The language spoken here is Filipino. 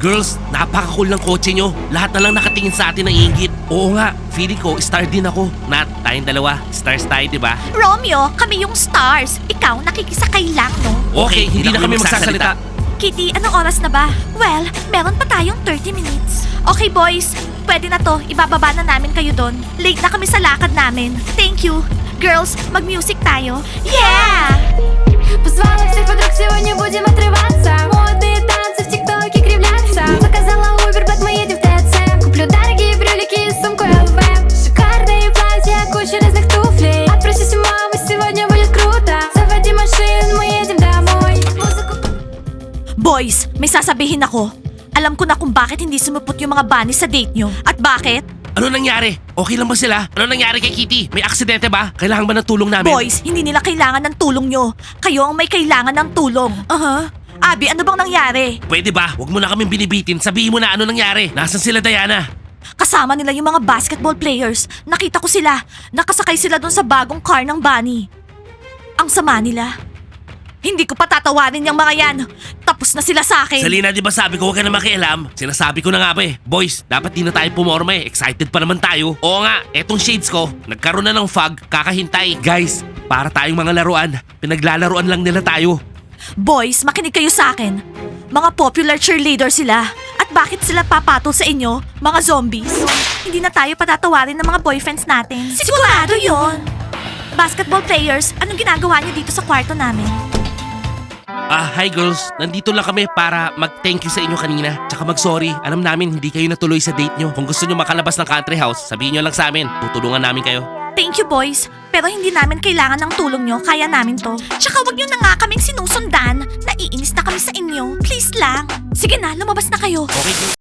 Girls, napaka-cool ng kotse nyo. Lahat na lang nakatingin sa atin ng ingit. Oo nga, feeling ko, star din ako. Nat, tayong dalawa, stars tayo, di ba? Romeo, kami yung stars. Ikaw, nakikisakay lang, no? Okay, hindi na kami magsasalita. Kitty, anong oras na ba? Well, meron pa tayong 30 minutes. Okay, boys. Pwede na to. Ibababa na namin kayo doon. Late na kami sa lakad namin. Thank you. Girls, mag-music tayo. Yeah! Позвала всех подруг, сегодня будем отрываться. Модные танцы в ТикТоке кривляться. Заказала Uber, Black, мы едем в ТЦ. Куплю дорогие брюлики и сумку ЛВ. Шикарные платья, куча разных туфлей. Отпросись у мамы, сегодня будет круто. Заводи машину, мы едем домой. Музыку. Boys, may sasabihin ako. Alam ko na kung bakit hindi sumupot yung mga bunny sa date nyo. At bakit? Ano nangyari? Okay lang ba sila? Ano nangyari kay Kitty? May aksidente ba? Kailangan ba ng tulong namin? Boys, hindi nila kailangan ng tulong nyo. Kayo ang may kailangan ng tulong. Abby, ano bang nangyari? Pwede ba? Huwag mo na kaming binibitin. Sabihin mo na ano nangyari. Nasaan sila, Diana? Kasama nila yung mga basketball players. Nakita ko sila. Nakasakay sila dun sa bagong car ng bunny. Ang sama nila. Hindi ko patatawarin yung mga yan. Tapos na sila sa akin. Salina, di ba sabi ko huwag ka na makialam? Sinasabi ko na nga ba eh. Boys, dapat di na tayo pumorma eh. Excited pa naman tayo. Oo nga, etong shades ko, nagkaroon na ng fog, kakahintay. Guys, para tayong mga laruan. Pinaglalaruan lang nila tayo. Boys, makinig kayo sa akin. Mga popular cheerleader sila. At bakit sila papatol sa inyo, mga zombies? Hindi na tayo patatawarin ng mga boyfriends natin. Sigurado yon. Basketball players, anong ginagawa niyo dito sa kwarto namin? Hi girls. Nandito lang kami para mag-thank you sa inyo kanina. Tsaka mag-sorry. Alam namin hindi kayo natuloy sa date nyo. Kung gusto nyo makalabas ng country house, sabihin nyo lang sa amin. Tutulungan namin kayo. Thank you, boys. Pero hindi namin kailangan ng tulong nyo. Kaya namin to. Tsaka wag nyo na nga kaming sinusundan. Naiinis na kami sa inyo. Please lang. Sige na, lumabas na kayo. Okay girls.